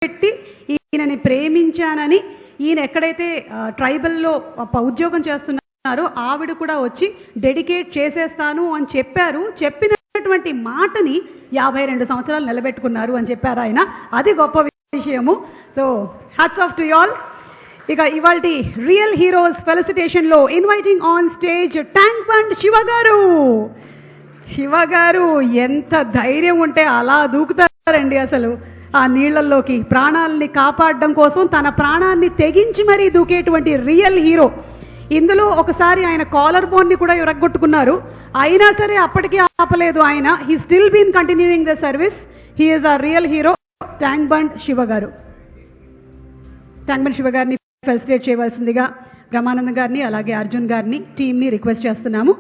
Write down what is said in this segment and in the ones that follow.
పెట్టి ఈయనని ప్రేమించానని ఈయన ఎక్కడైతే ట్రైబల్లో ఉద్యోగం చేస్తున్నారో ఆవిడ కూడా వచ్చి డెడికేట్ చేసేస్తాను అని చెప్పారు. చెప్పినటువంటి మాటని 52 సంవత్సరాలు నిలబెట్టుకున్నారు అని చెప్పారు ఆయన. అది గొప్ప విషయము. So hats off to all. ఇక ఇవాల్టి రియల్ హీరోస్ ఫెలిసిటేషన్ లో inviting on stage tank Bund Shiva గారు. శివ గారు ఎంత ధైర్యం ఉంటే అలా దూకుతారండి అసలు ఆ నీళ్లలోకి. ప్రాణాలని కాపాడడం కోసం తన ప్రాణాన్ని తెగించి మరీ దూకేటువంటి రియల్ హీరో. ఇందులో ఒకసారి ఆయన కాలర్ బోన్ ని కూడా ఇరగొట్టుకున్నారు. అయినా సరే అప్పటికీ ఆపలేదు ఆయన. He still been continuing the service. He is a real hero Tank Bund Shiva garu. Tank Bund Shiva గారిని ఫెలిసిటేట్ చేయవలసిందిగా బ్రహ్మానందం గారిని అలాగే అర్జున్ గారిని టీంని రిక్వెస్ట్ చేస్తున్నాము.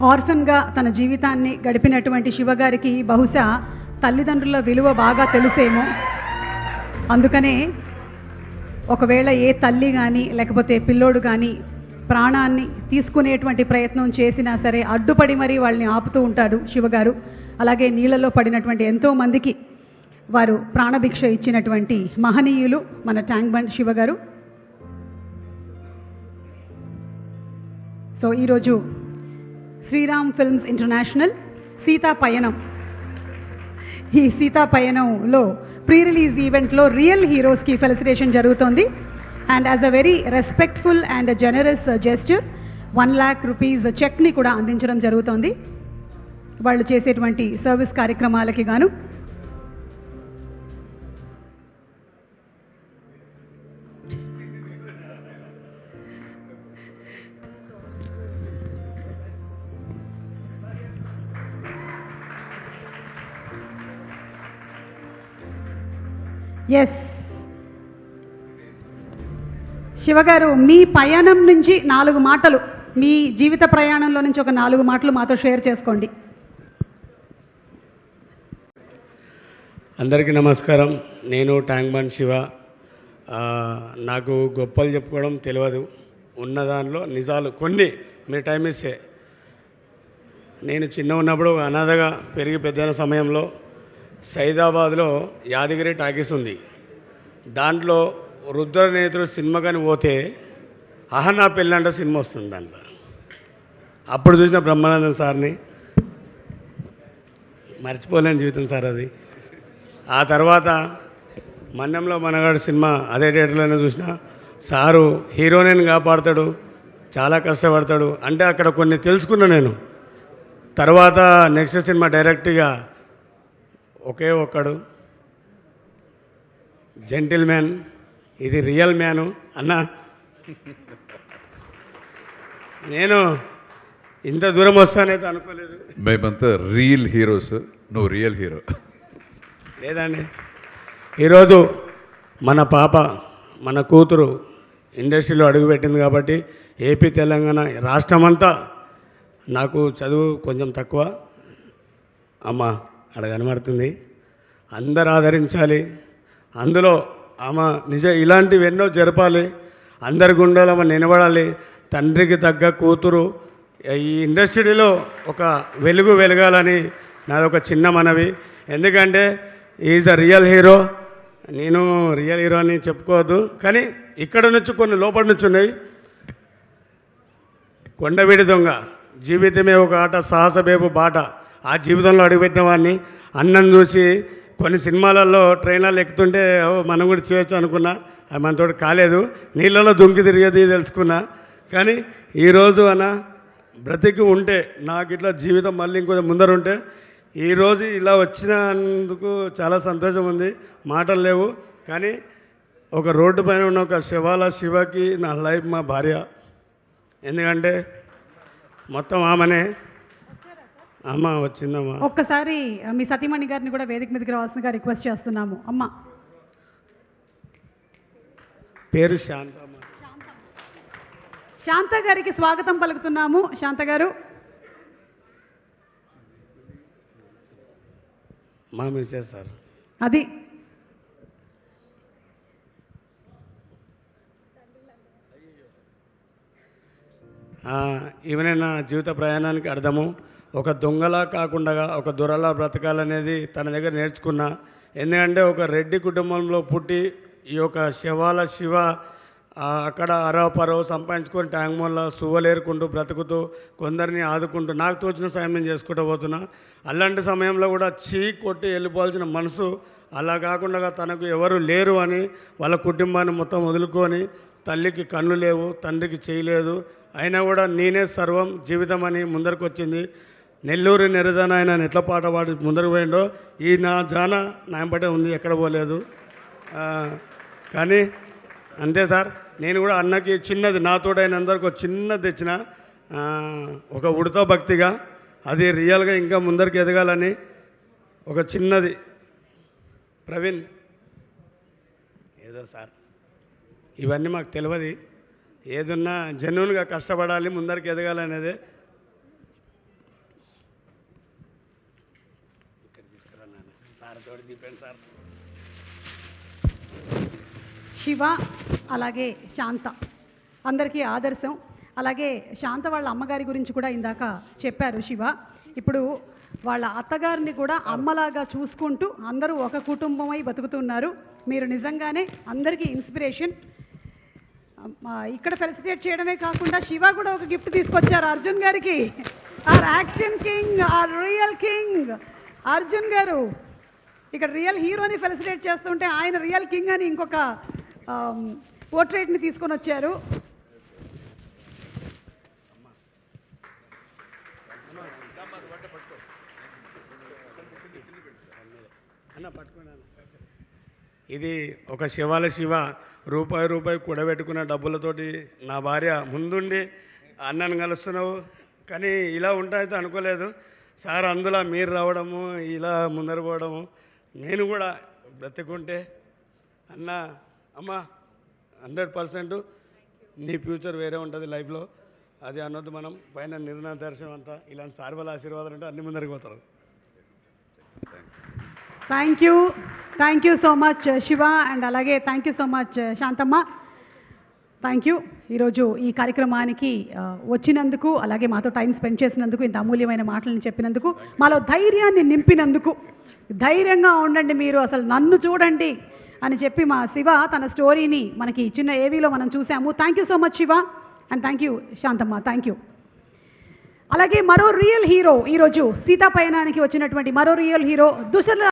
ఆర్ఫన్గా తన జీవితాన్ని గడిపినటువంటి శివగారికి బహుశా తల్లిదండ్రుల విలువ బాగా తెలుసేమో. అందుకనే ఒకవేళ ఏ తల్లి కానీ లేకపోతే పిల్లోడు కానీ ప్రాణాన్ని తీసుకునేటువంటి ప్రయత్నం చేసినా సరే అడ్డుపడి మరీ వాళ్ళని ఆపుతూ ఉంటాడు శివగారు. అలాగే నీళ్లలో పడినటువంటి ఎంతో మందికి వారు ప్రాణభిక్ష ఇచ్చినటువంటి మహనీయులు మన ట్యాంక్ బండ్ శివగారు. సో ఈరోజు శ్రీరామ్ ఫిల్మ్స్ ఇంటర్నేషనల్ సీతా పయనం, ఈ సీతా పయనంలో ప్రీ రిలీజ్ ఈవెంట్లో రియల్ హీరోస్కి ఫెలిసిటేషన్ జరుగుతోంది. And as a very respectful and generous gesture 1 lakh rupees చెక్ని కూడా అందించడం జరుగుతోంది వాళ్ళు చేసేటువంటి సర్వీస్ కార్యక్రమాలకి గాను. ఎస్ శివగారు, మీ పయనం నుంచి 4 మాటలు, మీ జీవిత ప్రయాణంలో నుంచి ఒక 4 మాటలు మాతో షేర్ చేసుకోండి. అందరికీ నమస్కారం. నేను ట్యాంక్ బండ్ శివ. నాకు గొప్పలు చెప్పుకోవడం తెలియదు. ఉన్న దానిలో నిజాలు కొన్ని మీరు టైం ఇస్తే. నేను చిన్న ఉన్నప్పుడు అనాథగా పెరిగి పెద్దైన సమయంలో సైదాబాద్లో యాదగిరి టాకీస్ ఉంది. దాంట్లో రుద్రనేత్రుడు సినిమా కానీ పోతే అహనా పెళ్ళంట సినిమా వస్తుంది దాంట్లో. అప్పుడు చూసిన బ్రహ్మానందం సార్ని మర్చిపోలేని జీవితం సార్ అది. ఆ తర్వాత మన్యంలో మనగాడు సినిమా అదే థియేటర్లోనే చూసిన. సారు హీరోయిన్ కాపాడతాడు, చాలా కష్టపడతాడు అంటే అక్కడ కొన్ని తెలుసుకున్నా నేను. తర్వాత నెక్స్ట్ సినిమా డైరెక్ట్గా ఒకే ఒక్కడు జెంటిల్ మ్యాన్, ఇది రియల్ మ్యాను అన్న. నేను ఇంత దూరం వస్తానైతే అనుకోలేదు. మేమంతా రియల్ హీరోస్, నువ్వు రియల్ హీరో. లేదండి, ఈరోజు మన పాప మన కూతురు ఇండస్ట్రీలో అడుగుపెట్టింది కాబట్టి ఏపీ తెలంగాణ రాష్ట్రమంతా. నాకు చదువు కొంచెం తక్కువ అమ్మ అక్కడ కనబడుతుంది. అందరు ఆదరించాలి. అందులో ఆమె ఇలాంటివి ఎన్నో జరపాలి. అందరి గుండెలో ఆమె నిలబడాలి. తండ్రికి తగ్గ కూతురు ఈ ఇండస్ట్రీలో ఒక వెలుగు వెలగాలని నాదొక చిన్న మనవి. ఎందుకంటే ఈజ్ ద రియల్ హీరో. నేను రియల్ హీరో అని చెప్పుకోవద్దు, కానీ ఇక్కడ నుంచి కొన్ని లోపల నుంచి ఉన్నాయి. కొండవీడి దొంగ, జీవితమే ఒక ఆట, సాహసబేబు బాట. ఆ జీవితంలో అడుగుపెట్టిన వాడిని. అన్నం చూసి కొన్ని సినిమాలలో ట్రైన్లలో ఎక్కుతుంటే మనం కూడా చేయొచ్చు అనుకున్నా. అది మనతో కాలేదు. నీళ్ళలో దుంకి తిరిగేది తెలుసుకున్నా. కానీ ఈరోజు అన్న బ్రతికి ఉంటే నాకు ఇట్లా జీవితం మళ్ళీ ఇంకొంచెం ముందరుంటే ఈరోజు ఇలా వచ్చినందుకు చాలా సంతోషం ఉంది. మాటలు లేవు. కానీ ఒక రోడ్డు పైన ఉన్న ఒక శివకి నా లైఫ్ మా భార్య. ఎందుకంటే మొత్తం ఆమెనే. అమ్మ వచ్చిందమ్మా. ఒక్కసారి మీ సతీమణి గారిని కూడా వేదిక మీదకి రావాల్సిందిగా రిక్వెస్ట్ చేస్తున్నాము. అమ్మ పేరు శాంతమ్మ. శాంత గారికి స్వాగతం పలుకుతున్నాము. శాంత గారు మా మిస్సెస్ సార్. అది ఈవెనే నా జీవిత ప్రయాణానికి అర్థము. ఒక దొంగలా కాకుండా ఒక దొరలా బ్రతకాలనేది తన దగ్గర నేర్చుకున్నా. ఎందుకంటే ఒక రెడ్డి కుటుంబంలో పుట్టి ఈ యొక్క శివాల శివ అక్కడ అరవపరవ సంపాదించుకొని ట్యాంక్మోన్లో సువ్వలేరుకుంటూ బ్రతుకుతూ కొందరిని ఆదుకుంటూ నాకు తోచిన సాయం నేను చేసుకుంటూ పోతున్నా. అలాంటి సమయంలో కూడా కొట్టి వెళ్ళిపోవాల్సిన మనసు అలా కాకుండా తనకు ఎవరు లేరు అని వాళ్ళ కుటుంబాన్ని మొత్తం వదులుకొని, తల్లికి కళ్ళు లేవు, తండ్రికి చేయలేదు, అయినా కూడా నేనే సర్వం జీవితం అని ముందరికి వచ్చింది. నెల్లూరు నెరదన ఆయన ఎట్ల పాట పాడి ముందరకు పోయిండో ఈ నా జాన నాయంపటే ఉంది, ఎక్కడ పోలేదు. కానీ అంతే సార్, నేను కూడా అన్నకి చిన్నది నాతోడైన అందరికి ఒక చిన్నది తెచ్చిన ఒక ఉడత భక్తిగా, అది రియల్గా ఇంకా ముందరికి ఎదగాలని ఒక చిన్నది. ప్రవీణ్ ఏదో సార్ ఇవన్నీ మాకు తెలియదు, ఏదున్నా జెన్యూన్గా కష్టపడాలి, ముందరికి ఎదగాలనేదే. ఇక్కడ తీసుకురాను సార్ తోటి దీపండి సార్. శివ అలాగే శాంత అందరికీ ఆదర్శం. అలాగే శాంత వాళ్ళ అమ్మగారి గురించి కూడా ఇందాక చెప్పారు శివ. ఇప్పుడు వాళ్ళ అత్తగారిని కూడా అమ్మలాగా చూసుకుంటూ అందరూ ఒక కుటుంబమై బతుకుతున్నారు. మీరు నిజంగానే అందరికీ ఇన్స్పిరేషన్. ఇక్కడ ఫెలిసిటేట్ చేయడమే కాకుండా శివ కూడా ఒక గిఫ్ట్ తీసుకొచ్చారు అర్జున్ గారికి. Our action king, our real king Arjun గారు ఇక్కడ రియల్ హీరోని ఫెలిసిటేట్ చేస్తుంటే ఆయన రియల్ కింగ్ అని ఇంకొక పోర్ట్రేట్ని తీసుకొని వచ్చారు. ఇది ఒక శివాల శివ రూపాయి కూడబెట్టుకున్న డబ్బులతోటి నా భార్య ముందుండి అన్నను కలుస్తున్నావు, కానీ ఇలా ఉంటాయితే అనుకోలేదు సార్. అందులో మీరు రావడము, ఇలా ముందర పోవడము, నేను కూడా బ్రతికుంటే అన్న అమ్మ 100% నీ ఫ్యూచర్ వేరే ఉంటుంది లైఫ్లో, అది అన్నది మనం పైన నిర్ణయ దర్శనం అంతా. ఇలాంటి సార్ వాళ్ళ ఆశీర్వాదాలు అంటే అన్ని ముందరికి పోతారు. Thank you so much Shiva, and అలాగే thank you so much Shanthamma. Thank you ఈరోజు ఈ కార్యక్రమానికి వచ్చినందుకు, అలాగే మాతో టైం స్పెండ్ చేసినందుకు, ఇంత అమూల్యమైన మాటలను చెప్పినందుకు, మాలో ధైర్యాన్ని నింపినందుకు. ధైర్యంగా ఉండండి మీరు, అసలు నన్ను చూడండి అని చెప్పి మా శివ తన స్టోరీని మనకి చిన్న ఏవీలో మనం చూసాము. Thank you so much Shiva, and thank you Shantamma. Thank you. అలాగే మరో రియల్ హీరో, ఈరోజు సీతాపయనానికి వచ్చినటువంటి మరో రియల్ హీరో దుసర్ల